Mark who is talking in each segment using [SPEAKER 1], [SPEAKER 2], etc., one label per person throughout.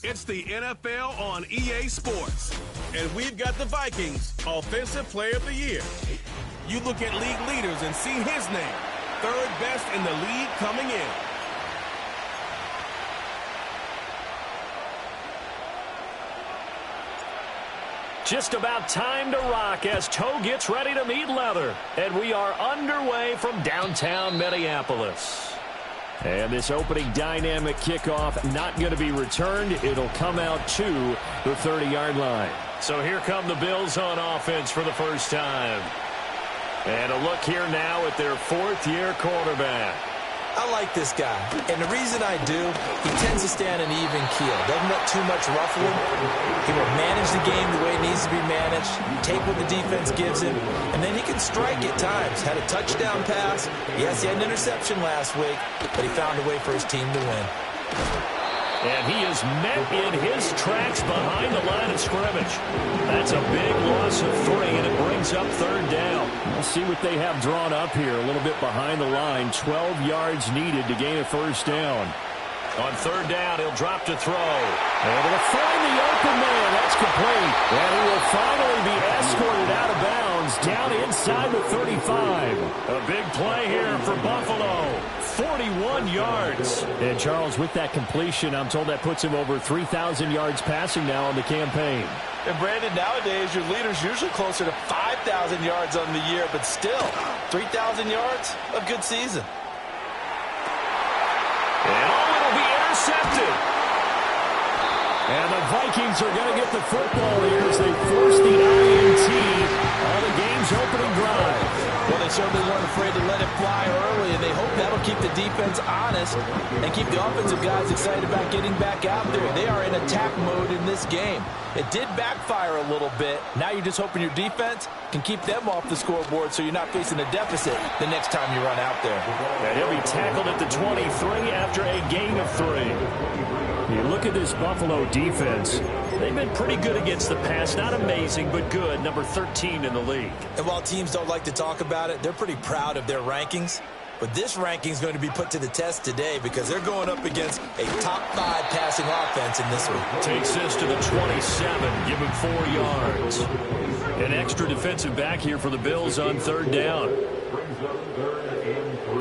[SPEAKER 1] It's the NFL on EA Sports, and we've got the Vikings Offensive Player of the Year. You look at league leaders and see his name, third best in the league coming in.
[SPEAKER 2] Just about time to rock as toe gets ready to meet leather. And we are underway from downtown Minneapolis. And this opening dynamic kickoff not going to be returned. It'll come out to the 30-yard line. So here come the Bills on offense for the first time. And a look here now at their fourth-year quarterback.
[SPEAKER 3] I like this guy, and the reason I do, he tends to stay on an even keel. Doesn't let too much ruffle him. He will manage the game the way it needs to be managed, take what the defense gives him, and then he can strike at times. Had a touchdown pass. Yes, he had an interception last week, but he found a way for his team to win.
[SPEAKER 2] And he is met in his tracks behind the line of scrimmage. That's a big loss of 3, and it brings up third down. We'll see what they have drawn up here. A little bit behind the line. 12 yards needed to gain a first down. On third down, he'll drop to throw. And it'll find the open man. That's complete. And he will finally be escorted out of bounds down inside the 35. A big play here for Buffalo. 41 yards. And Charles, with that completion, I'm told that puts him over 3,000 yards passing now on the campaign.
[SPEAKER 3] And Brandon, nowadays your leader's usually closer to 5,000 yards on the year, but still, 3,000 yards, a good season.
[SPEAKER 2] And it'll be intercepted. And the Vikings are going to get the football here as they force the INT on the game's opening drive.
[SPEAKER 3] Well, they certainly weren't afraid to let it fly early, and they hope that'll keep the defense honest and keep the offensive guys excited about getting back out there. They are in attack mode in this game. It did backfire a little bit. Now you're just hoping your defense can keep them off the scoreboard so you're not facing a deficit the next time you run out there.
[SPEAKER 2] And he'll be tackled at the 23 after a gain of 3. You look at this Buffalo defense. They've been pretty good against the pass. Not amazing, but good. Number 13 in the league.
[SPEAKER 3] And while teams don't like to talk about it, they're pretty proud of their rankings. But this ranking is going to be put to the test today because they're going up against a top 5 passing offense in this one.
[SPEAKER 2] Takes this to the 27. Give him 4 yards. An extra defensive back here for the Bills on third down.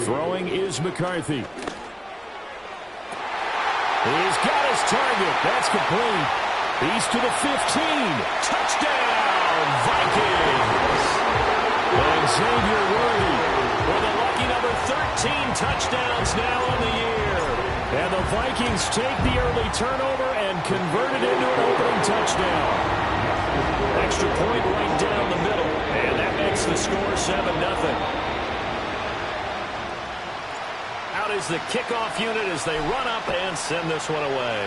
[SPEAKER 2] Throwing is McCarthy. He's got his target. That's complete. He's to the 15. Touchdown, Vikings. And Xavier Worthy with a lucky number 13 touchdowns now on the year. And the Vikings take the early turnover and convert it into an opening touchdown. Extra point right down the middle. And that makes the score 7-0. Is the kickoff unit as they run up and send this one away.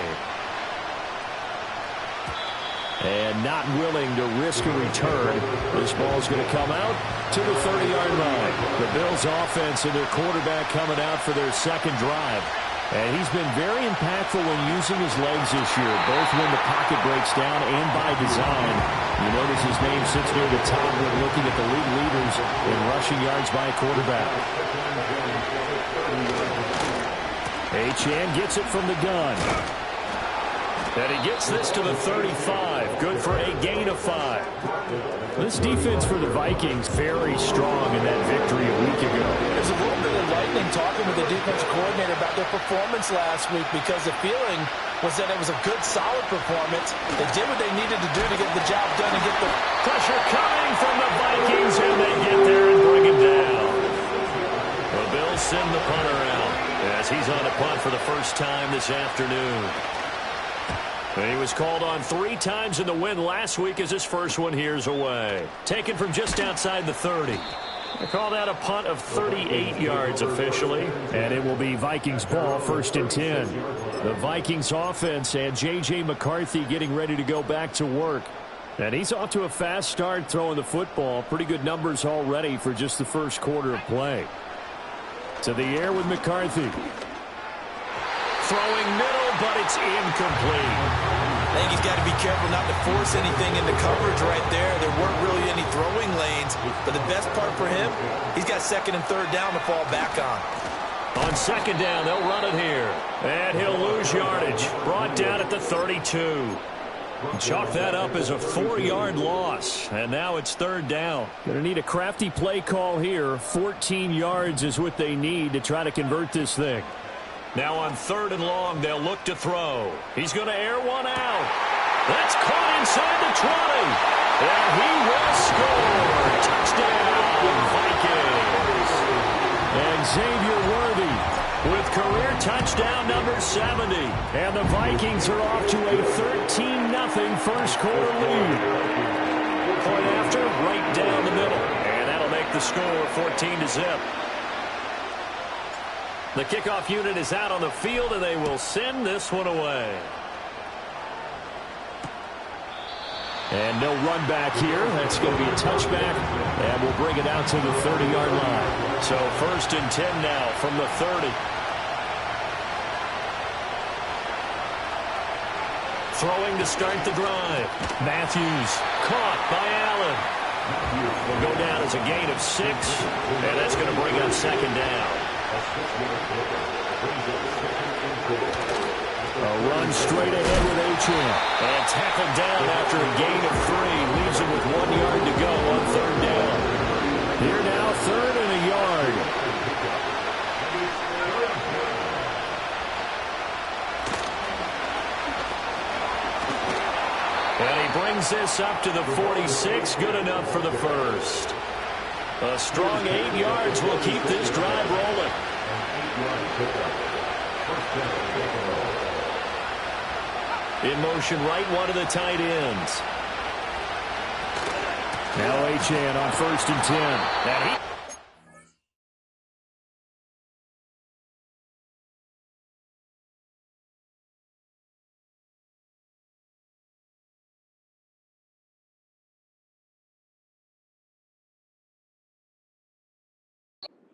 [SPEAKER 2] And not willing to risk a return. This ball's going to come out to the 30-yard line. The Bills offense and their quarterback coming out for their second drive. And he's been very impactful when using his legs this year, both when the pocket breaks down and by design. You notice his name sits near the top when looking at the league leaders in rushing yards by a quarterback. Achane gets it from the gun. And he gets this to the 35. Good for a gain of 5. This defense for the Vikings very strong in that victory a week ago.
[SPEAKER 3] There's a little bit of lightning talking with the defensive coordinator about their performance last week because the feeling was that it was a good, solid performance. They did what they needed to do to get the job done and get the
[SPEAKER 2] pressure coming from the Vikings, and they get there and bring him down. The Bills send the punter out as he's on a punt for the first time this afternoon. And he was called on 3 times in the win last week as his first one here's away. Taken from just outside the 30. They call that a punt of 38 yards officially. And it will be Vikings ball, 1st and 10. The Vikings offense and J.J. McCarthy getting ready to go back to work. And he's off to a fast start throwing the football. Pretty good numbers already for just the first quarter of play. To the air with McCarthy. Throwing middle, but it's incomplete.
[SPEAKER 3] I think he's got to be careful not to force anything into coverage right there. There weren't really any throwing lanes, but the best part for him, he's got second and third down to fall back on.
[SPEAKER 2] On second down, they'll run it here. And he'll lose yardage. Brought down at the 32. Chalk that up as a 4-yard loss. And now it's third down.
[SPEAKER 4] Going to need a crafty play call here. 14 yards is what they need to try to convert this thing.
[SPEAKER 2] Now on third and long, they'll look to throw. He's going to air one out. That's caught inside the 20. And he will score. Touchdown, Vikings.
[SPEAKER 4] And Xavier Worthy with career touchdown number 70. And the Vikings are off to a 13-0 first quarter lead.
[SPEAKER 2] Point after, right down the middle. And that'll make the score 14-0. The kickoff unit is out on the field, and they will send this one away.
[SPEAKER 4] And no run back here. That's going to be a touchback, and we'll bring it out to the 30-yard line.
[SPEAKER 2] So first and 10 now from the 30. Throwing to start the drive. Matthews caught by Allen. Will go down as a gain of 6, and that's going to bring up second down.
[SPEAKER 4] A run straight ahead with Achane.
[SPEAKER 2] And tackled down after a gain of 3. Leaves him with 1 yard to go on third down.
[SPEAKER 4] Here now, third and a yard.
[SPEAKER 2] And he brings this up to the 46. Good enough for the first. A strong 8 yards will keep this drive rolling. In motion right, one of the tight ends.
[SPEAKER 4] Now Achane on first and 10.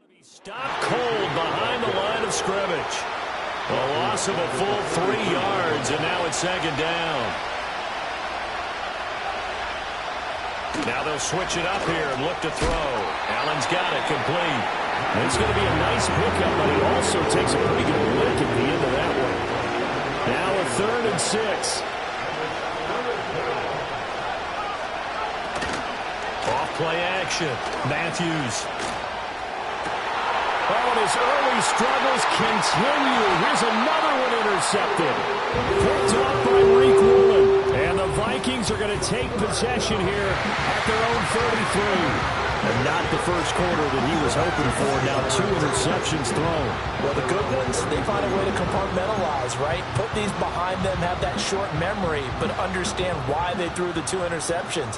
[SPEAKER 2] And he stopped cold behind the line of scrimmage. A loss of a full 3 yards, and now it's second down. Now they'll switch it up here and look to throw. Allen's got it complete.
[SPEAKER 4] And it's going to be a nice pickup, but he also takes a pretty good lick at the end of that one. Now a third and 6.
[SPEAKER 2] Off play action. Matthews.
[SPEAKER 4] Oh, and his early struggles continue. Here's another one intercepted. Picked off by Reek Woolen. And the Vikings are going to take possession here at their own 33. And not the first quarter that he was hoping for. Now 2 interceptions thrown.
[SPEAKER 3] Well, the good ones, they find a way to compartmentalize, right? Put these behind them, have that short memory, but understand why they threw the 2 interceptions.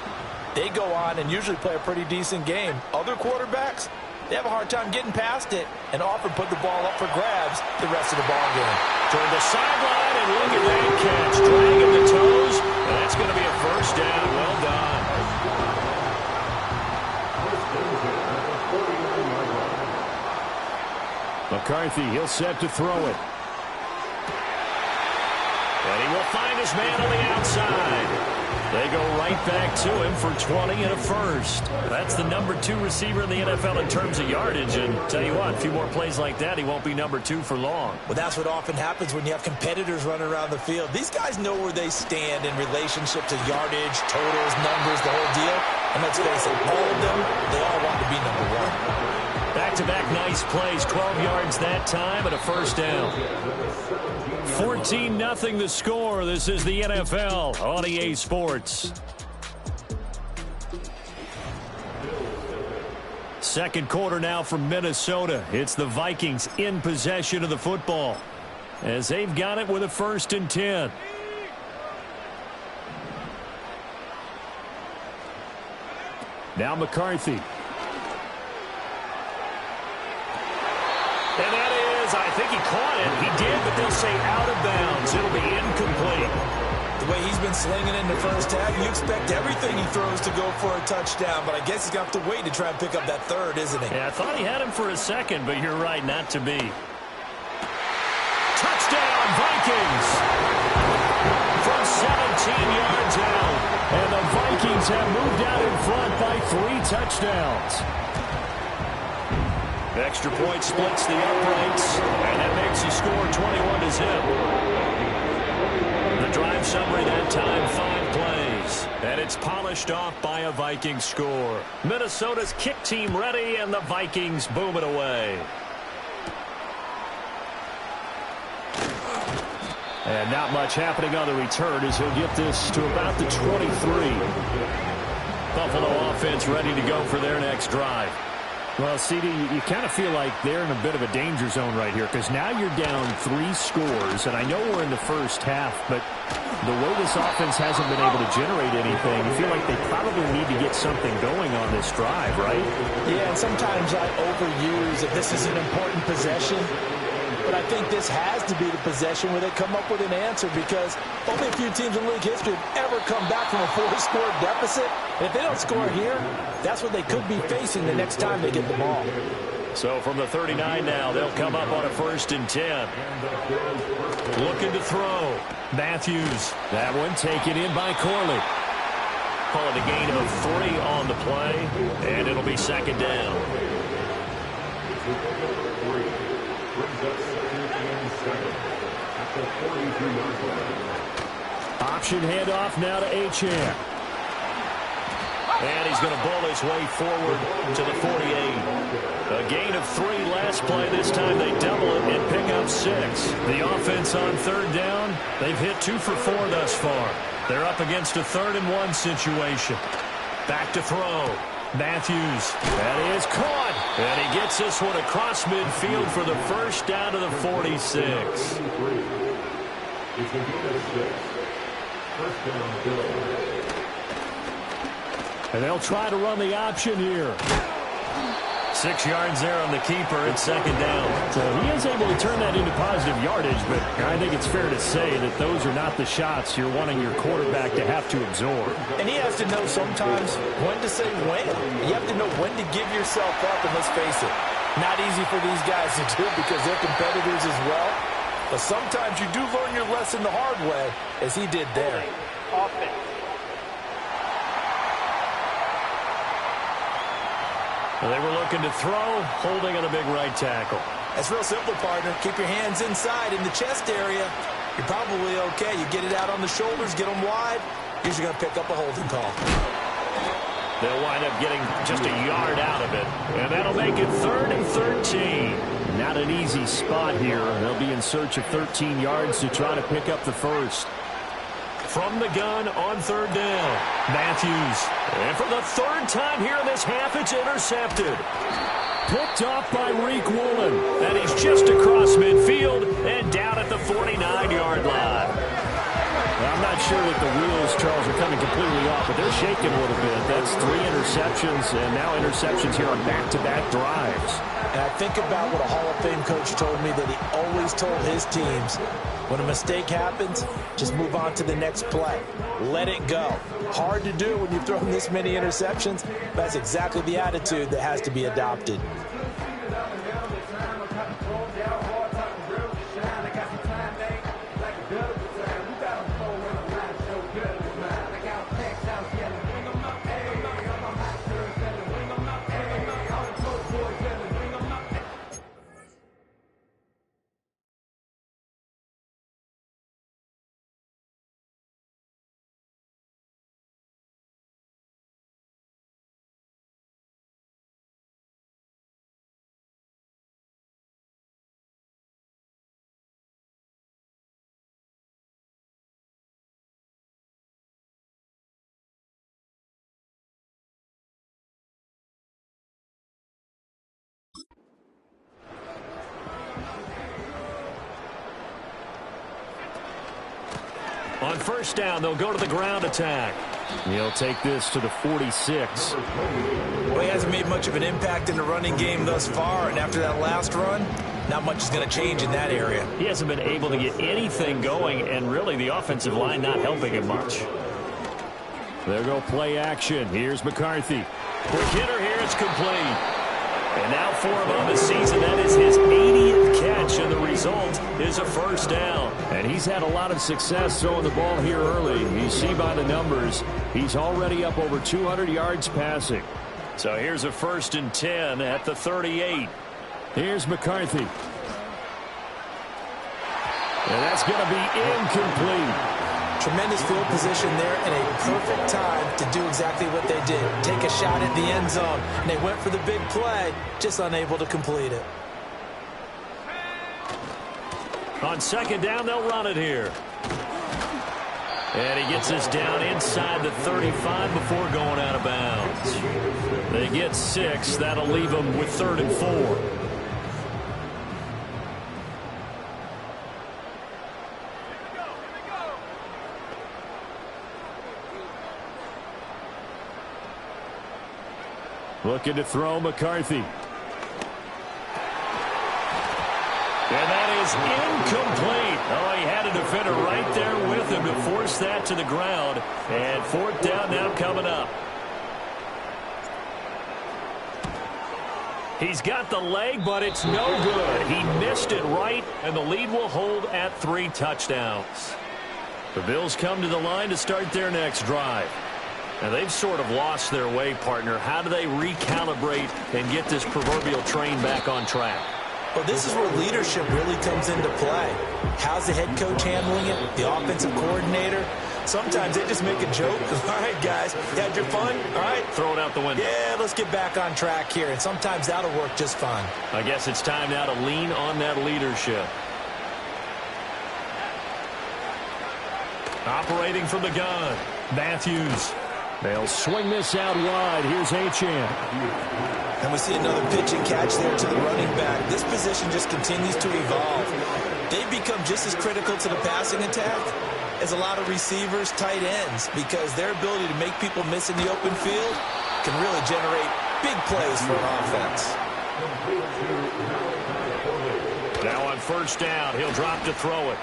[SPEAKER 3] They go on and usually play a pretty decent game. Other quarterbacks, they have a hard time getting past it and often put the ball up for grabs the rest of the ball game.
[SPEAKER 2] Toward the sideline, and look at that catch. Dragging the toes, and that's going to be a first down. Well done.
[SPEAKER 4] McCarthy, he'll set to throw it.
[SPEAKER 2] And he will find his man on the outside. They go right back to him for 20 and a first. That's the number 2 receiver in the NFL in terms of yardage. And tell you what, a few more plays like that, he won't be number 2 for long.
[SPEAKER 3] Well, that's what often happens when you have competitors running around the field. These guys know where they stand in relationship to yardage, totals, numbers, the whole deal. And let's face it, all of them, they all want to be number 1.
[SPEAKER 2] Back-to-back nice plays, 12 yards that time and a first down. 14-0 the score. This is the NFL on EA Sports. Second quarter now from Minnesota. It's the Vikings in possession of the football as they've got it with a first and 10.
[SPEAKER 4] Now McCarthy.
[SPEAKER 2] And that is, I think he caught it. He did, but they'll say out of bounds. It'll be incomplete.
[SPEAKER 3] The way he's been slinging in the first half, you expect everything he throws to go for a touchdown, but I guess he's going to have to wait to try and pick up that third, isn't he?
[SPEAKER 2] Yeah, I thought he had him for a second, but you're right, not to be. Touchdown, Vikings! From 17, yards out.
[SPEAKER 4] And the Vikings have moved out in front by 3 touchdowns.
[SPEAKER 2] Extra point splits the uprights, and that makes the score 21-0. The drive summary that time, 5 plays. And it's polished off by a Vikings score. Minnesota's kick team ready, and the Vikings boom it away.
[SPEAKER 4] And not much happening on the return as he'll get this to about the 23.
[SPEAKER 2] Buffalo offense ready to go for their next drive.
[SPEAKER 4] Well, CD, you kind of feel like they're in a bit of a danger zone right here because now you're down 3 scores, and I know we're in the first half, but the way this offense hasn't been able to generate anything, you feel like they probably need to get something going on this drive, right?
[SPEAKER 3] Yeah, and sometimes I overuse that this is an important possession. But I think this has to be the possession where they come up with an answer because only a few teams in league history have ever come back from a 4-score deficit. And if they don't score here, that's what they could be facing the next time they get the ball.
[SPEAKER 2] So from the 39 now, they'll come up on a 1st and 10. Looking to throw. Matthews.
[SPEAKER 4] That one taken in by Corley.
[SPEAKER 2] Call it a gain of 3 on the play, and it'll be 2nd down.
[SPEAKER 4] Option handoff now to Achane.
[SPEAKER 2] And he's going to bowl his way forward to the 48. A gain of 3 last play. This time they double it and pick up 6. The offense on 3rd down, they've hit 2 for 4 thus far. They're up against a 3rd and 1 situation. Back to throw. Matthews.
[SPEAKER 4] That is caught.
[SPEAKER 2] And he gets this one across midfield for the 1st down to the 46.
[SPEAKER 4] And they'll try to run the option here.
[SPEAKER 2] 6 yards there on the keeper. It's 2nd down.
[SPEAKER 4] So he is able to turn that into positive yardage, but I think it's fair to say that those are not the shots you're wanting your quarterback to have to absorb.
[SPEAKER 3] And he has to know sometimes when to say when. You have to know when to give yourself up, and let's face it, not easy for these guys to do because they're competitors as well. But sometimes you do learn your lesson the hard way, as he did there. Offense.
[SPEAKER 2] Well, they were looking to throw, holding on a big right tackle.
[SPEAKER 3] That's real simple, partner. Keep your hands inside in the chest area. You're probably okay. You get it out on the shoulders, get them wide. Usually going to pick up a holding call.
[SPEAKER 2] They'll wind up getting just a yard out of it. And that'll make it 3rd and 13.
[SPEAKER 4] Not an easy spot here. They'll be in search of 13 yards to try to pick up the 1st.
[SPEAKER 2] From the gun on 3rd down. Matthews. And for the 3rd time here in this half, it's intercepted.
[SPEAKER 4] Picked off by Reek Woolen.
[SPEAKER 2] And he's just across midfield and down at the 49-yard line.
[SPEAKER 4] Well, I'm not sure that the wheels, Charles, are coming completely off, but they're shaking a little bit. That's 3 interceptions, and now interceptions here on back-to-back drives.
[SPEAKER 3] And I think about what a Hall of Fame coach told me that he always told his teams, when a mistake happens, just move on to the next play. Let it go. Hard to do when you've thrown this many interceptions. That's exactly the attitude that has to be adopted.
[SPEAKER 2] On 1st down, they'll go to the ground attack.
[SPEAKER 4] He'll take this to the 46.
[SPEAKER 3] Well, he hasn't made much of an impact in the running game thus far, and after that last run, not much is going to change in that area.
[SPEAKER 2] He hasn't been able to get anything going, and really the offensive line not helping him much.
[SPEAKER 4] There go play action. Here's McCarthy.
[SPEAKER 2] Quick hitter here, it's complete. And now for him on the season, that is his 80th catch catch, and the result is a first down.
[SPEAKER 4] And he's had a lot of success throwing the ball here early. You see by the numbers, he's already up over 200 yards passing.
[SPEAKER 2] So here's a 1st and 10 at the 38.
[SPEAKER 4] Here's McCarthy. And that's going to be incomplete.
[SPEAKER 3] Tremendous field position there and a perfect time to do exactly what they did. Take a shot at the end zone. And they went for the big play, just unable to complete it.
[SPEAKER 2] On 2nd down, they'll run it here. And he gets this down inside the 35 before going out of bounds. They get 6. That'll leave them with 3rd and 4.
[SPEAKER 4] Looking to throw McCarthy.
[SPEAKER 2] And that is incomplete. Oh, he had a defender right there with him to force that to the ground. And 4th down now coming up. He's got the leg, but it's no good. He missed it right, and the lead will hold at 3 touchdowns. The Bills come to the line to start their next drive. And they've sort of lost their way, partner. How do they recalibrate and get this proverbial train back on track?
[SPEAKER 3] Well, this is where leadership really comes into play. How's the head coach handling it? The offensive coordinator? Sometimes they just make a joke. All right, guys, you had your fun? All right.
[SPEAKER 2] Throw it out the window.
[SPEAKER 3] Yeah, let's get back on track here. And sometimes that'll work just fine.
[SPEAKER 2] I guess it's time now to lean on that leadership. Operating from the gun, Matthews.
[SPEAKER 4] They'll swing this out wide. Here's Achane.
[SPEAKER 3] And we see another pitch and catch there to the running back. This position just continues to evolve. They've become just as critical to the passing attack as a lot of receivers, tight ends, because their ability to make people miss in the open field can really generate big plays for an offense.
[SPEAKER 2] Now on 1st down, he'll drop to throw it.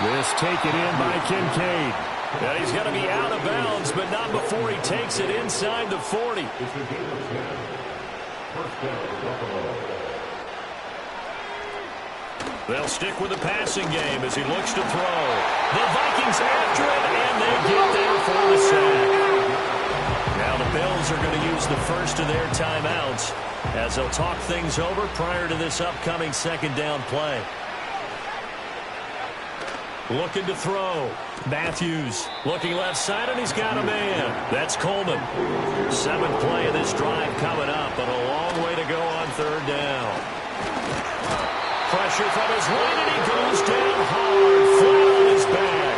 [SPEAKER 4] This taken in by Kincaid.
[SPEAKER 2] And he's going to be out of bounds, but not before he takes it inside the 40. They'll stick with the passing game as he looks to throw. The Vikings after it, and they get there for the sack. Now the Bills are going to use the first of their timeouts as they'll talk things over prior to this upcoming 2nd down play. Looking to throw. Matthews looking left side, and he's got a man. That's Coleman. 7th play of this drive coming up, but a long way to go on 3rd down. Pressure from his right, and he goes down hard, flat on his back.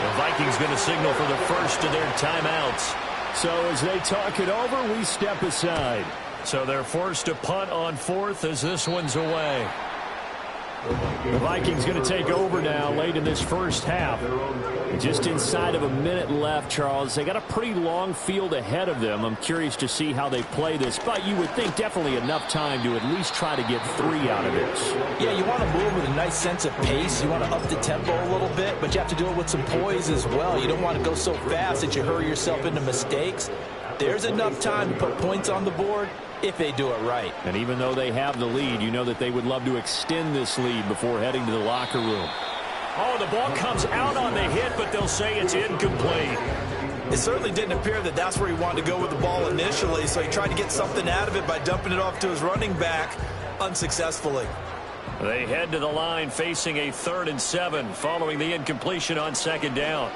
[SPEAKER 2] The Vikings going to signal for the first of their timeouts.
[SPEAKER 4] So as they talk it over, we step aside.
[SPEAKER 2] So they're forced to punt on 4th as this one's away.
[SPEAKER 4] The Vikings going to take over now late in this first half. Just inside of a minute left, Charles. They got a pretty long field ahead of them. I'm curious to see how they play this, but you would think definitely enough time to at least try to get 3 out of this.
[SPEAKER 3] Yeah, you want to move with a nice sense of pace. You want to up the tempo a little bit, but you have to do it with some poise as well. You don't want to go so fast that you hurry yourself into mistakes. There's enough time to put points on the board if they do it right.
[SPEAKER 4] And even though they have the lead, you know that they would love to extend this lead before heading to the locker room.
[SPEAKER 2] Oh, the ball comes out on the hit, but they'll say it's incomplete.
[SPEAKER 3] It certainly didn't appear that that's where he wanted to go with the ball initially, so he tried to get something out of it by dumping it off to his running back unsuccessfely.
[SPEAKER 2] They head to the line facing a 3rd and 7 following the incompletion on 2nd down.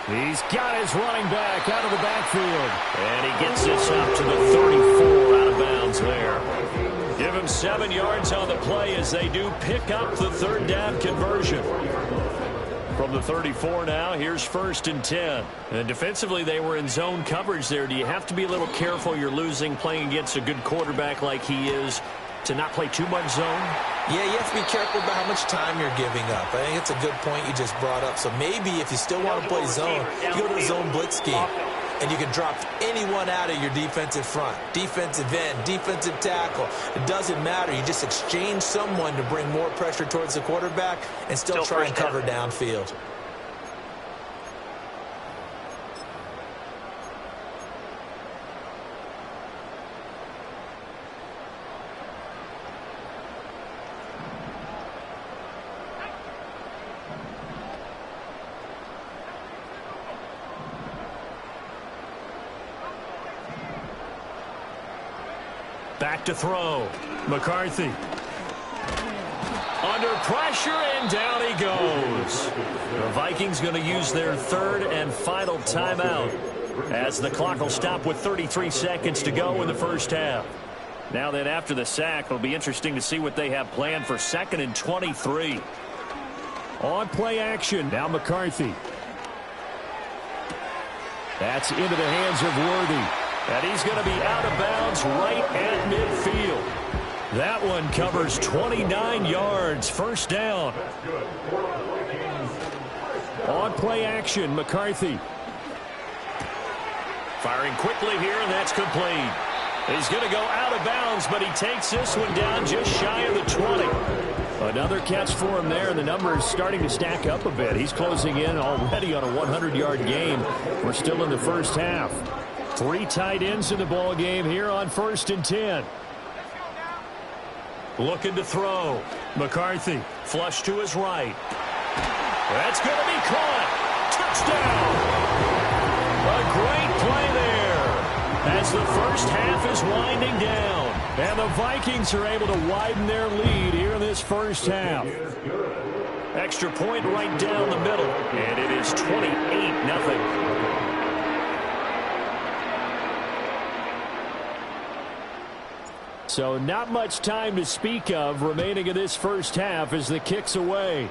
[SPEAKER 4] He's got his running back out of the backfield.
[SPEAKER 2] And he gets this up to the 34, out of bounds there. Give him 7 yards on the play as they do pick up the 3rd down conversion. From the 34 now, here's 1st and 10. And defensively, they were in zone coverage there. Do you have to be a little careful you're losing playing against a good quarterback like he is to not play too much zone?
[SPEAKER 3] Yeah, you have to be careful about how much time you're giving up. I think it's a good point you just brought up. So maybe if you still want to play zone, you go to the zone blitz scheme. And you can drop anyone out of your defensive front. Defensive end, defensive tackle. It doesn't matter. You just exchange someone to bring more pressure towards the quarterback and still try and cover downfield.
[SPEAKER 2] Back to throw. McCarthy. Under pressure, and down he goes. The Vikings going to use their third and final timeout as the clock will stop with 33 seconds to go in the first half. Now then, after the sack, it'll be interesting to see what they have planned for 2nd and 23.
[SPEAKER 4] On play action, now McCarthy. That's into the hands of Worthy.
[SPEAKER 2] And he's going to be out of bounds right at midfield. That one covers 29 yards, first down.
[SPEAKER 4] On play action, McCarthy.
[SPEAKER 2] Firing quickly here, and that's complete. He's going to go out of bounds, but he takes this one down just shy of the 20.
[SPEAKER 4] Another catch for him there, and the numbers starting to stack up a bit. He's closing in already on a 100-yard game. We're still in the first half. 3 tight ends in the ball game here on 1st and 10.
[SPEAKER 2] Looking to throw. McCarthy flush to his right. That's going to be caught. Touchdown. A great play there as the first half is winding down.
[SPEAKER 4] And the Vikings are able to widen their lead here in this first half.
[SPEAKER 2] Extra point right down the middle. And it is 28-0.
[SPEAKER 4] So not much time to speak of remaining in this first half as the kick's away.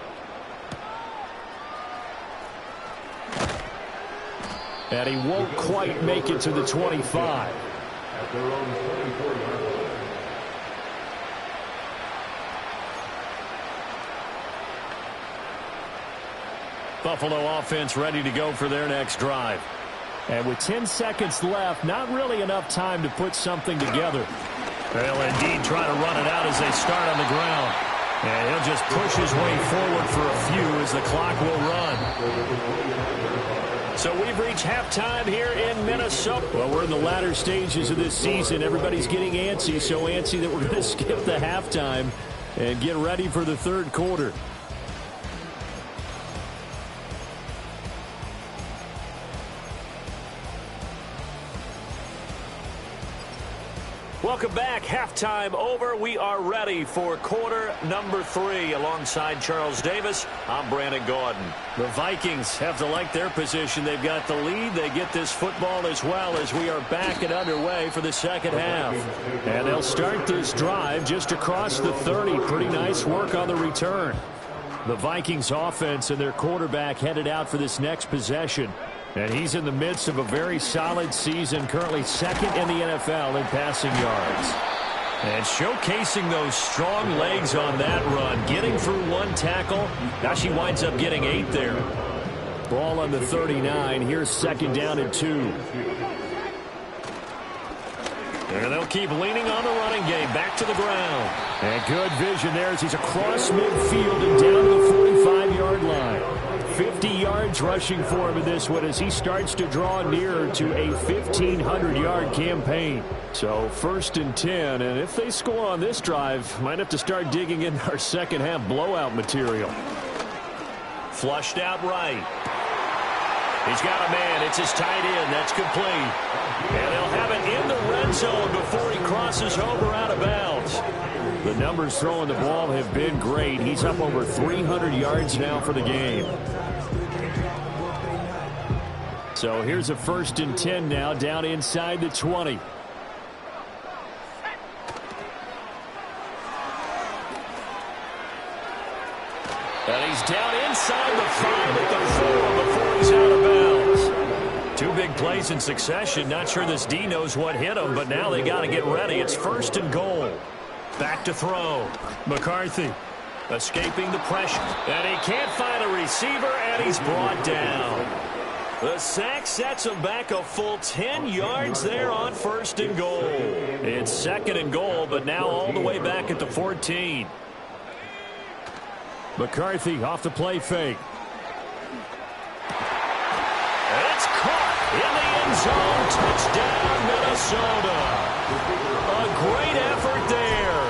[SPEAKER 4] And he won't quite make it to the 25.
[SPEAKER 2] Buffalo offense ready to go for their next drive.
[SPEAKER 4] And with 10 seconds left, not really enough time to put something together.
[SPEAKER 2] They'll indeed try to run it out as they start on the ground. And he'll just push his way forward for a few as the clock will run. So we've reached halftime here in Minnesota.
[SPEAKER 4] Well, we're in the latter stages of this season. Everybody's getting antsy, so antsy that we're going to skip the halftime and get ready for the third quarter.
[SPEAKER 2] Welcome back. Halftime over. We are ready for quarter number 3. Alongside Charles Davis, I'm Brandon Gaudin. The Vikings have to like their position. They've got the lead. They get this football as well as we are back and underway for the second half.
[SPEAKER 4] And they'll start this drive just across the 30. Pretty nice work on the return. The Vikings offense and their quarterback headed out for this next possession. And he's in the midst of a very solid season, currently 2nd in the NFL in passing yards.
[SPEAKER 2] And showcasing those strong legs on that run, getting through 1 tackle. Now she winds up getting 8 there.
[SPEAKER 4] Ball on the 39. Here's 2nd down and 2.
[SPEAKER 2] And they'll keep leaning on the running game. Back to the ground.
[SPEAKER 4] And good vision there as he's across midfield and down to the 45-yard line. 50 yards rushing for him in this one as he starts to draw nearer to a 1,500-yard campaign. So 1st and 10, and if they score on this drive, might have to start digging in our second half blowout material.
[SPEAKER 2] Flushed out right. He's got a man. It's his tight end. That's complete. And they'll have it in the red zone before he crosses over out of bounds.
[SPEAKER 4] The numbers throwing the ball have been great. He's up over 300 yards now for the game. So here's a 1st and 10 now, down inside the 20.
[SPEAKER 2] And he's down inside the 5 at the 4 before he's out of bounds. 2 big plays in succession. Not sure this D knows what hit him, but now they got to get ready. It's 1st and goal. Back to throw. McCarthy escaping the pressure. And he can't find a receiver, and he's brought down. The sack sets him back a full 10 yards there on 1st and goal. It's 2nd and goal, but now all the way back at the 14.
[SPEAKER 4] McCarthy off the play fake.
[SPEAKER 2] It's caught in the end zone. Touchdown, Minnesota. A great effort there.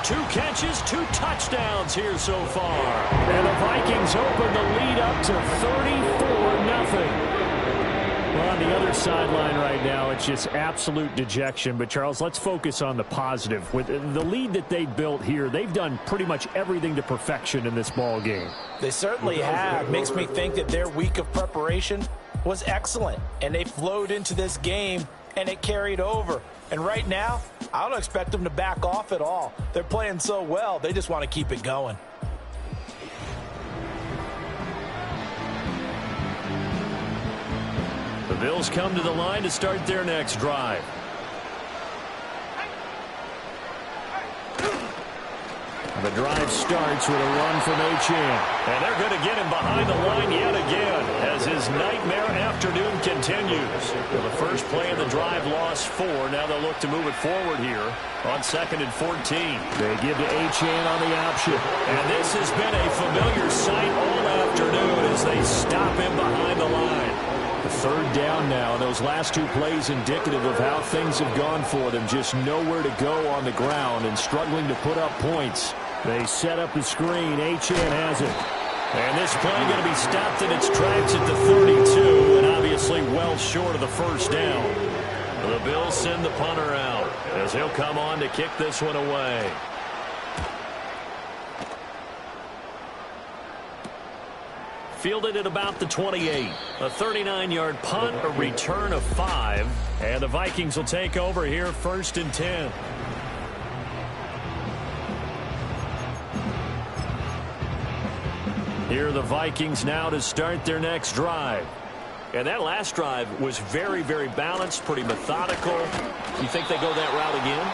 [SPEAKER 2] 2 catches, 2 touchdowns here so far.
[SPEAKER 4] And the Vikings open the lead up to 34-0. Well, on the other sideline right now, it's just absolute dejection. But, Charles, let's focus on the positive. With the lead that they built here, they've done pretty much everything to perfection in this ball game.
[SPEAKER 3] They certainly have. Makes me think that their week of preparation was excellent. And they flowed into this game, and it carried over. And right now, I don't expect them to back off at all. They're playing so well, they just want to keep it going.
[SPEAKER 2] The Bills come to the line to start their next drive. The drive starts with a run from Achane. And they're going to get him behind the line yet again as his nightmare afternoon continues. Well, the first play of the drive lost 4. Now they'll look to move it forward here on 2nd and 14.
[SPEAKER 4] They give to Achane on the option.
[SPEAKER 2] And this has been a familiar sight all afternoon as they stop him behind the line.
[SPEAKER 4] The third down now. Those last 2 plays indicative of how things have gone for them. Just nowhere to go on the ground and struggling to put up points. They set up the screen. Achane has it.
[SPEAKER 2] And this play going to be stopped in its tracks at the 32, and obviously well short of the first down. The Bills send the punter out as he'll come on to kick this one away. Fielded at about the 28. A 39-yard punt, a return of 5. And the Vikings will take over here 1st and 10. Here are the Vikings now to start their next drive. And that last drive was very, very balanced, pretty methodical. You think they go that route again?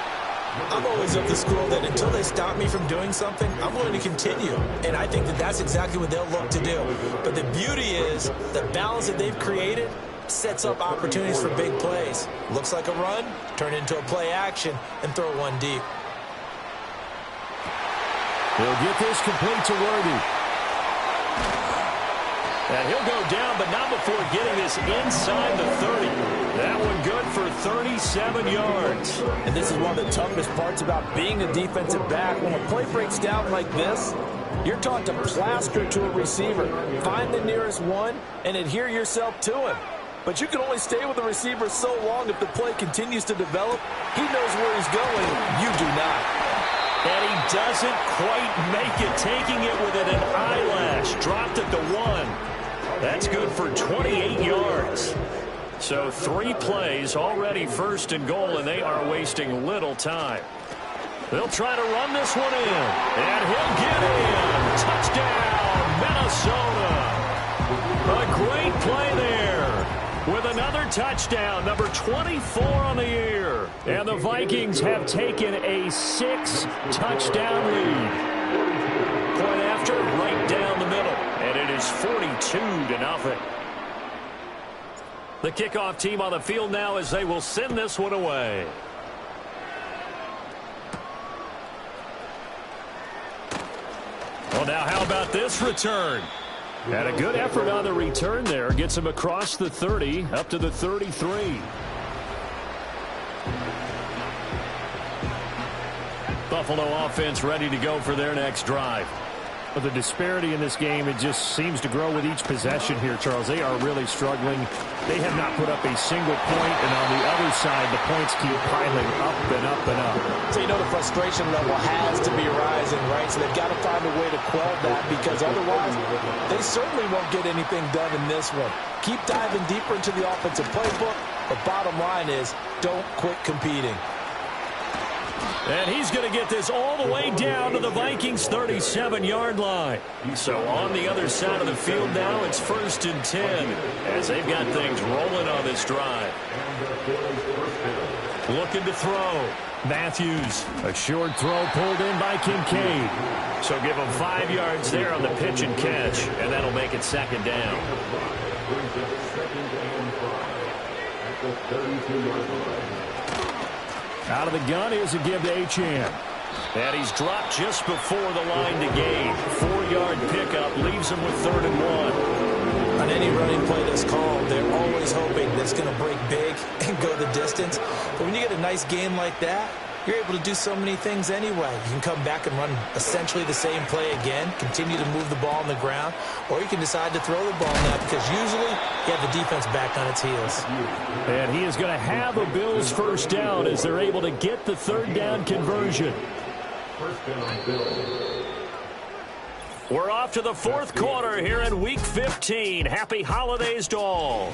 [SPEAKER 3] I'm always of the school that until they stop me from doing something, I'm going to continue. And I think that that's exactly what they'll look to do. But the beauty is the balance that they've created sets up opportunities for big plays. Looks like a run, turn into a play action, and throw one deep.
[SPEAKER 4] He'll get this complete to Worthy.
[SPEAKER 2] And he'll go down, but not before getting this inside the 30. That one good for 37 yards.
[SPEAKER 3] And this is one of the toughest parts about being a defensive back. When a play breaks down like this, you're taught to plaster to a receiver. Find the nearest one and adhere yourself to him. But you can only stay with the receiver so long if the play continues to develop. He knows where he's going. You do not.
[SPEAKER 2] And he doesn't quite make it, taking it within an eyelash. Dropped at the 1. That's good for 28 yards. So 3 plays already 1st and goal, and they are wasting little time. They'll try to run this one in, and he'll get in. Touchdown, Minnesota. A great play there with another touchdown, number 24 on the year.
[SPEAKER 4] And the Vikings have taken a 6-touchdown lead.
[SPEAKER 2] Point after, right down the middle. And it is 42-0. The kickoff team on the field now as they will send this one away. Well, now how about this return?
[SPEAKER 4] And a good effort on the return there. Gets him across the 30, up to the 33.
[SPEAKER 2] Buffalo offense ready to go for their next drive.
[SPEAKER 4] But the disparity in this game, it just seems to grow with each possession here, Charles. They are really struggling. They have not put up a single point, and on the other side, the points keep piling up and up and up.
[SPEAKER 3] So you know the frustration level has to be rising, right? So they've got to find a way to quell that, because otherwise they certainly won't get anything done in this one. Keep diving deeper into the offensive playbook. The bottom line is don't quit competing.
[SPEAKER 2] And he's going to get this all the way down to the Vikings' 37-yard line. So on the other side of the field now, it's 1st and 10 as they've got things rolling on this drive. Looking to throw. Matthews,
[SPEAKER 4] a short throw pulled in by Kincaid.
[SPEAKER 2] So give him 5 yards there on the pitch and catch, and that'll make it 2nd down.
[SPEAKER 4] Out of the gun, here's a give to Achane.
[SPEAKER 2] And he's dropped just before the line to gain. 4-yard pickup leaves him with 3rd and 1.
[SPEAKER 3] On any running play that's called, they're always hoping that it's going to break big and go the distance. But when you get a nice game like that, you're able to do so many things anyway. You can come back and run essentially the same play again, continue to move the ball on the ground, or you can decide to throw the ball now because usually you have the defense back on its heels.
[SPEAKER 4] And he is going to have a Bills first down as they're able to get the third down conversion.
[SPEAKER 5] First down, Bills.
[SPEAKER 2] We're off to the fourth quarter here in Week 15. Happy holidays to all.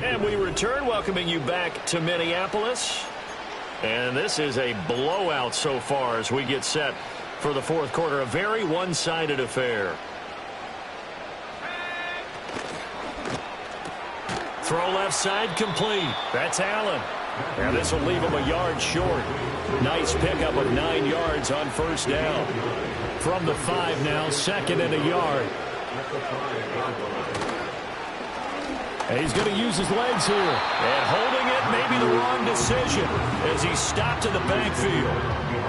[SPEAKER 2] And we return, welcoming you back to Minneapolis. And this is a blowout so far as we get set for the fourth quarter. A very one-sided affair. Throw left side complete. That's Allen. And this will leave him a yard short. Nice pickup of 9 yards on first down. From the 5 now, second and a yard. And he's going to use his legs here. And holding it may be the wrong decision as he stopped in the backfield.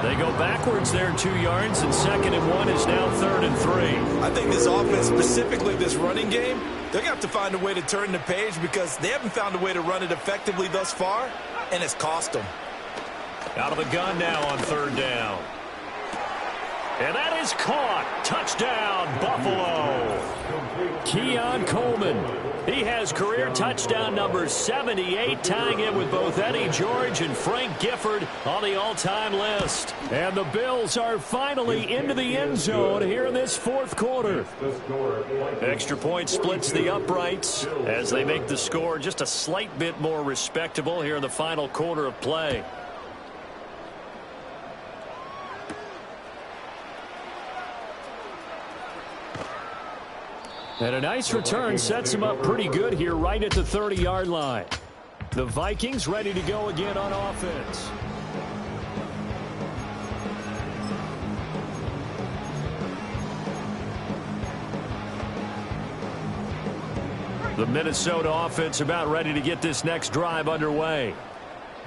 [SPEAKER 2] They go backwards there 2 yards, and second and 1 is now third and 3.
[SPEAKER 3] I think this offense, specifically this running game, they're going to have to find a way to turn the page because they haven't found a way to run it effectively thus far, and it's cost them.
[SPEAKER 2] Out of the gun now on third down. And that is caught. Touchdown, Buffalo. Keon Coleman. He has career touchdown number 78, tying it with both Eddie George and Frank Gifford on the all-time list.
[SPEAKER 4] And the Bills are finally into the end zone here in this fourth quarter.
[SPEAKER 2] Extra point splits the uprights as they make the score just a slight bit more respectable here in the final quarter of play.
[SPEAKER 4] And a nice return sets him up pretty good here right at the 30-yard line. The Vikings ready to go again on offense.
[SPEAKER 2] The Minnesota offense about ready to get this next drive underway.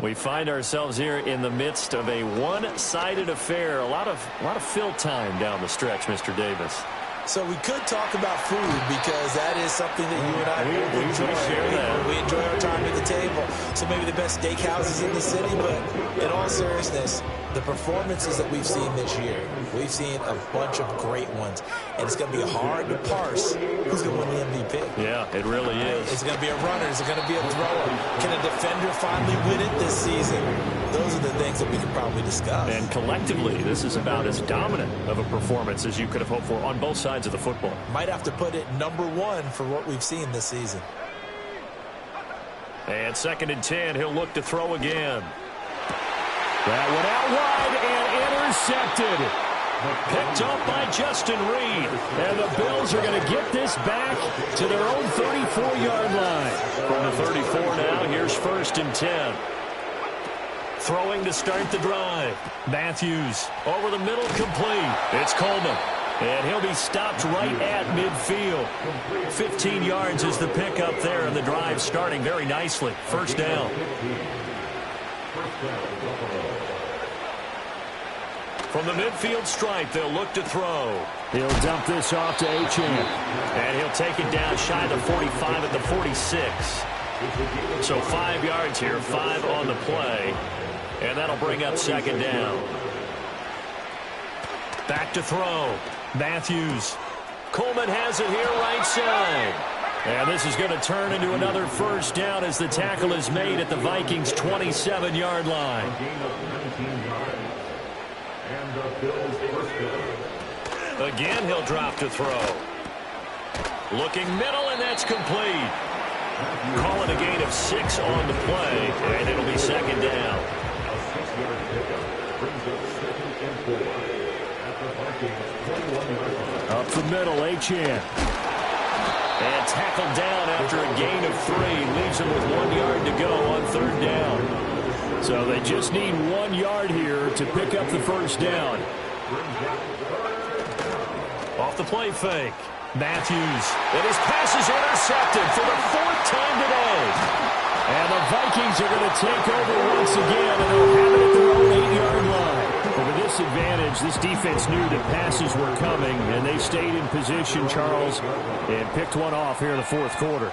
[SPEAKER 2] We find ourselves here in the midst of a one-sided affair. A lot of fill time down the stretch, Mr. Davis.
[SPEAKER 3] So we could talk about food because that is something that you and I
[SPEAKER 2] we
[SPEAKER 3] enjoy.
[SPEAKER 2] share that.
[SPEAKER 3] We enjoy our time at the table. So maybe the best steakhouses in the city, but in all seriousness, the performances that we've seen this year, we've seen a bunch of great ones. And it's going to be hard to parse who's going to win the MVP.
[SPEAKER 2] Yeah, it really is.
[SPEAKER 3] Is it going to be a runner? Is it going to be a thrower? Can a defender finally win it this season? Those are the things that we could probably discuss.
[SPEAKER 2] And collectively, this is about as dominant of a performance as you could have hoped for on both sides of the football.
[SPEAKER 3] Might have to put it number 1 for what we've seen this season.
[SPEAKER 2] And second and 10, he'll look to throw again.
[SPEAKER 4] That one out wide and intercepted. Picked up by Justin Reed. And the Bills are going to get this back to their own 34-yard line.
[SPEAKER 2] From the 34 now, here's first and 10. Throwing to start the drive. Matthews over the middle, complete. It's Coleman. And he'll be stopped right at midfield. 15 yards is the pickup there, and the drive starting very nicely. First down. From the midfield stripe, they'll look to throw.
[SPEAKER 4] He'll dump this off to Achane.
[SPEAKER 2] And he'll take it down shy of the 45 at the 46. So 5 yards here, 5 on the play. And that'll bring up second down. Back to throw. Matthews. Coleman has it here right side. And this is going to turn into another first down as the tackle is made at the Vikings' 27-yard line. Again, he'll drop to throw. Looking middle, and that's complete. Call it a gain of 6 on the play, and it'll be second down.
[SPEAKER 4] Up the middle, Achane.
[SPEAKER 2] And tackled down after a gain of 3. Leaves him with 1 yard to go on third down.
[SPEAKER 4] So they just need 1 yard here to pick up the first down.
[SPEAKER 2] Off the play fake. Matthews. And his pass is intercepted for the 4th time today.
[SPEAKER 4] And the Vikings are going to take over once again, and they'll have it at their own 8-yard line. But with this advantage, this defense knew that passes were coming, and they stayed in position, Charles, and picked one off here in the fourth quarter.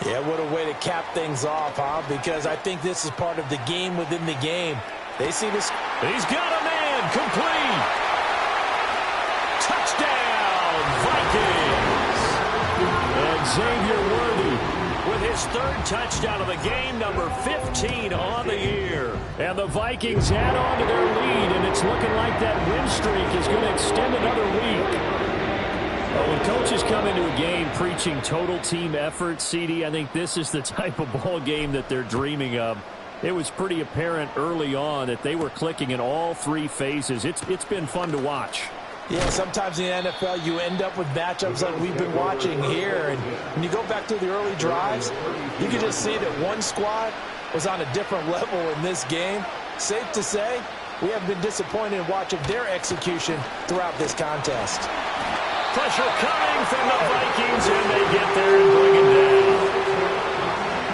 [SPEAKER 3] Yeah, what a way to cap things off, huh? Because I think this is part of the game within the game. They see this
[SPEAKER 2] He's got a man, complete. Touchdown, Vikings.
[SPEAKER 4] And Xavier Worthy
[SPEAKER 2] with his third touchdown of the game, number 15 on the year.
[SPEAKER 4] And the Vikings add on to their lead, and it's looking like that win streak is going to extend another week. Well, when coaches come into a game preaching total team effort, CD, I think this is the type of ball game that they're dreaming of. It was pretty apparent early on that they were clicking in all three phases. It's been fun to watch.
[SPEAKER 3] Yeah, sometimes in the NFL you end up with matchups like we've been watching here. And when you go back to the early drives, you can just see that one squad was on a different level in this game. Safe to say, we have been disappointed in watching their execution throughout this contest.
[SPEAKER 2] Pressure coming from the Vikings, and they get there and bring him down.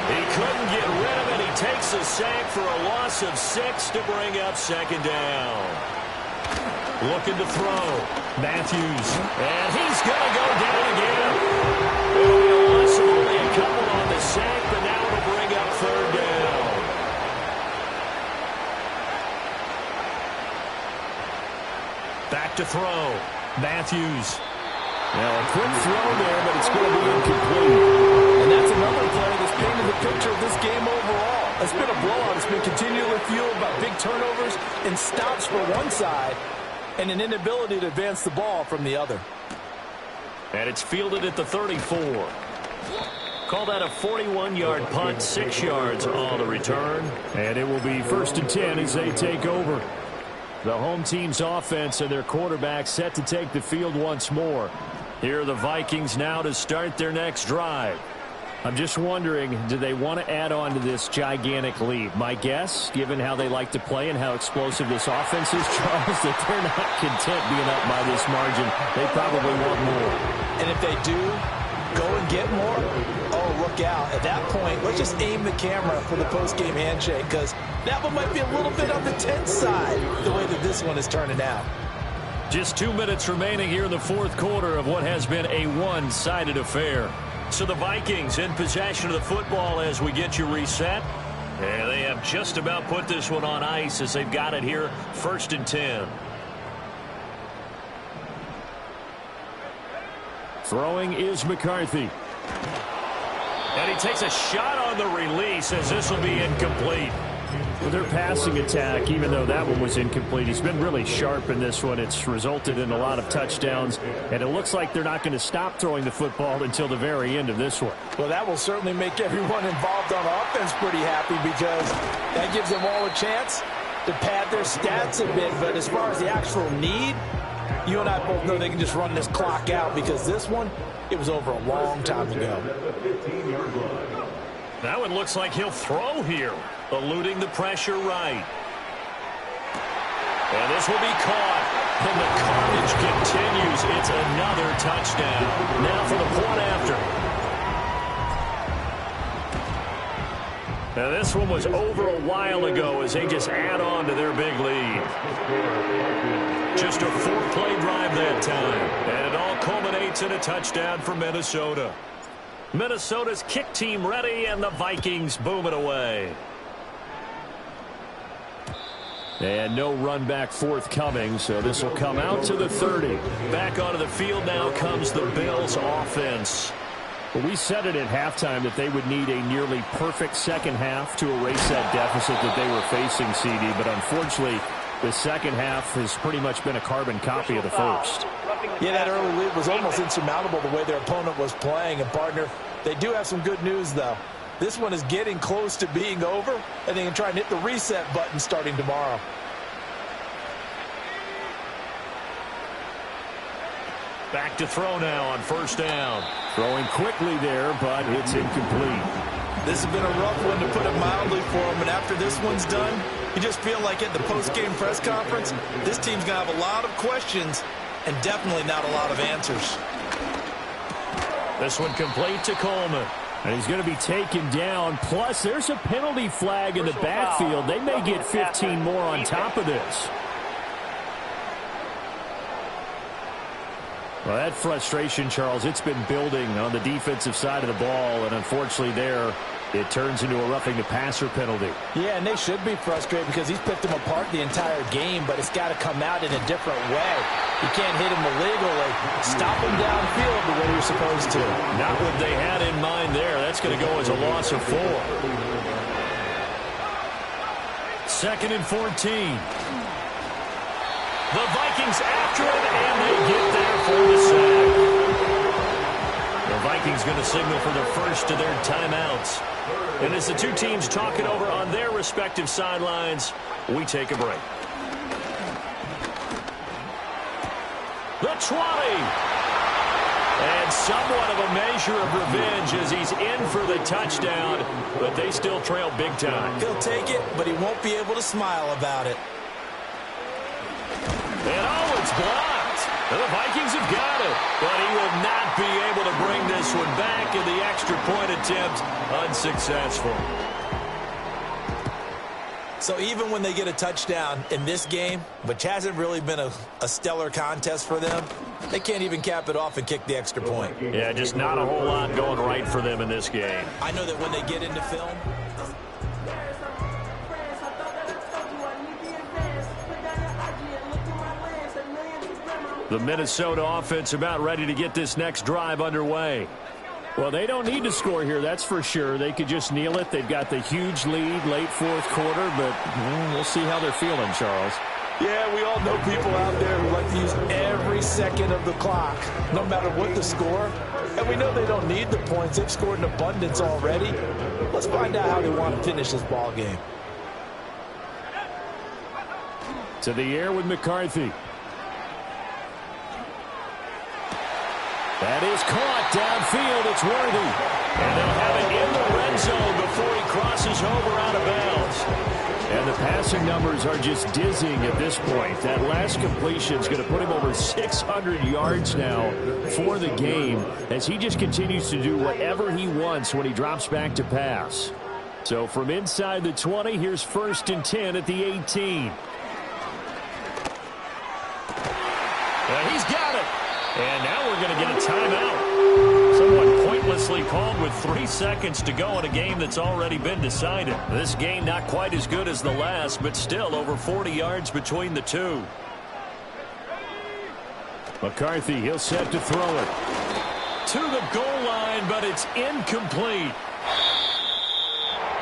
[SPEAKER 2] He couldn't get rid of it. He takes a sack for a loss of 6 to bring up second down. Looking to throw. Matthews. And he's going to go down again. It'll be a loss of only a couple on the sack, but now it'll bring up third down. Back to throw. Matthews.
[SPEAKER 4] Now a quick throw there, but it's going to be incomplete.
[SPEAKER 6] And that's another play that's painted the picture of this game overall. It's been a blowout. It's been continually fueled by big turnovers and stops for one side and an inability to advance the ball from the other.
[SPEAKER 2] And it's fielded at the 34. Call that a 41-yard punt, 6 yards on the return.
[SPEAKER 4] And it will be 1st and 10 as they take over. The home team's offense and their quarterback set to take the field once more. Here are the Vikings now to start their next drive. I'm just wondering, do they want to add on to this gigantic lead? My guess, given how they like to play and how explosive this offense is, Charles, that they're not content being up by this margin. They probably want more.
[SPEAKER 3] And if they do go and get more, oh, look out. At that point, let's just aim the camera for the post-game handshake, because that one might be a little bit on the tense side, the way that this one is turning out.
[SPEAKER 2] Just 2 minutes remaining here in the fourth quarter of what has been a one-sided affair. So the Vikings in possession of the football as we get you reset. And they have just about put this one on ice as they've got it here, 1st and 10.
[SPEAKER 4] Throwing is McCarthy.
[SPEAKER 2] And he takes a shot on the release as this will be incomplete.
[SPEAKER 4] With their passing attack, even though that one was incomplete, he's been really sharp in this one. It's resulted in a lot of touchdowns, and it looks like they're not going to stop throwing the football until the very end of this one.
[SPEAKER 3] Well, that will certainly make everyone involved on offense pretty happy, because that gives them all a chance to pad their stats a bit. But as far as the actual need, you and I both know they can just run this clock out, because this one, it was over a long time ago.
[SPEAKER 2] That one looks like he'll throw here, eluding the pressure right. And this will be caught. And the carnage continues. It's another touchdown. Now for the point after. Now this one was over a while ago as they just add on to their big lead. Just a 4-play drive that time. And it all culminates in a touchdown for Minnesota. Minnesota's kick team ready, and the Vikings boom it away.
[SPEAKER 4] And no run back forthcoming, so this will come out to the 30.
[SPEAKER 2] Back onto the field now comes the Bills offense.
[SPEAKER 4] Well, we said it at halftime that they would need a nearly perfect second half to erase that deficit that they were facing, CD, but unfortunately, the second half has pretty much been a carbon copy of the first.
[SPEAKER 3] Yeah, that early lead was almost insurmountable the way their opponent was playing. And, partner, they do have some good news, though. This one is getting close to being over, and they can try and hit the reset button starting tomorrow.
[SPEAKER 2] Back to throw now on 1st down.
[SPEAKER 4] Throwing quickly there, but it's incomplete.
[SPEAKER 3] This has been a rough one, to put it mildly, for them. And after this one's done, you just feel like at the post-game press conference, this team's going to have a lot of questions and definitely not a lot of answers.
[SPEAKER 2] This one complete to Coleman.
[SPEAKER 4] And he's going to be taken down. Plus, there's a penalty flag in the backfield. They may get 15 more on top of this. Well, that frustration, Charles, it's been building on the defensive side of the ball, and unfortunately there, it turns into a roughing the passer penalty.
[SPEAKER 3] Yeah, and they should be frustrated because he's picked them apart the entire game, but it's got to come out in a different way. You can't hit him illegally. Stop him downfield the way you're supposed to.
[SPEAKER 2] Not what they had in mind there. That's going to go as a loss of 4. 2nd and 14. The Vikings after it, and they get there for the sack. The Vikings going to signal for the first of their timeouts. And as the two teams talk it over on their respective sidelines, we take a break. The 20. And somewhat of a measure of revenge as he's in for the touchdown, but they still trail big time.
[SPEAKER 3] He'll take it, but he won't be able to smile about it.
[SPEAKER 2] And it's blocked. And the Vikings have got it, but he will not be able to bring this one back, and the extra point attempt unsuccessful.
[SPEAKER 3] So even when they get a touchdown in this game, which hasn't really been a stellar contest for them, they can't even cap it off and kick the extra point.
[SPEAKER 2] Yeah, just not a whole lot going right for them in this game.
[SPEAKER 3] I know that when they get into film,
[SPEAKER 2] the Minnesota offense about ready to get this next drive underway.
[SPEAKER 4] Well, they don't need to score here, that's for sure. They could just kneel it. They've got the huge lead late 4th quarter, but we'll see how they're feeling, Charles.
[SPEAKER 6] Yeah, we all know people out there who like to use every second of the clock, no matter what the score. And we know they don't need the points. They've scored in abundance already. Let's find out how they want to finish this ball game.
[SPEAKER 4] To the air with McCarthy. That is caught downfield. It's Worthy.
[SPEAKER 2] And they'll have it in the red zone before he crosses over out of bounds.
[SPEAKER 4] And the passing numbers are just dizzying at this point. That last completion is going to put him over 600 yards now for the game as he just continues to do whatever he wants when he drops back to pass. So from inside the 20, here's 1st and 10 at the 18.
[SPEAKER 2] He's got it. And now we're going to get a timeout. Somewhat pointlessly called with 3 seconds to go in a game that's already been decided. This game not quite as good as the last, but still over 40 yards between the two.
[SPEAKER 4] McCarthy, he'll set to throw it.
[SPEAKER 2] To the goal line, but it's incomplete.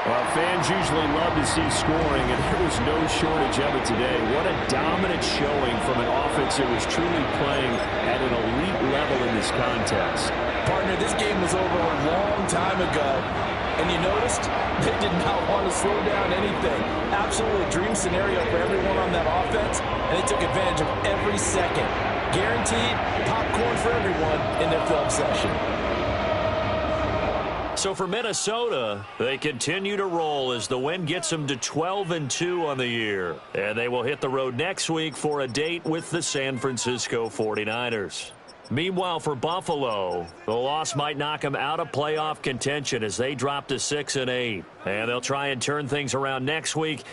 [SPEAKER 4] Well, fans usually love to see scoring, and there was no shortage of it today. What a dominant showing from an offense that was truly playing at an elite level in this contest.
[SPEAKER 6] Partner, this game was over a long time ago. And you noticed they did not want to slow down anything. Absolutely a dream scenario for everyone on that offense, and they took advantage of every second. Guaranteed popcorn for everyone in their film session.
[SPEAKER 2] So for Minnesota, they continue to roll as the win gets them to 12-2 on the year. And they will hit the road next week for a date with the San Francisco 49ers. Meanwhile, for Buffalo, the loss might knock them out of playoff contention as they drop to 6-8. And they'll try and turn things around next week.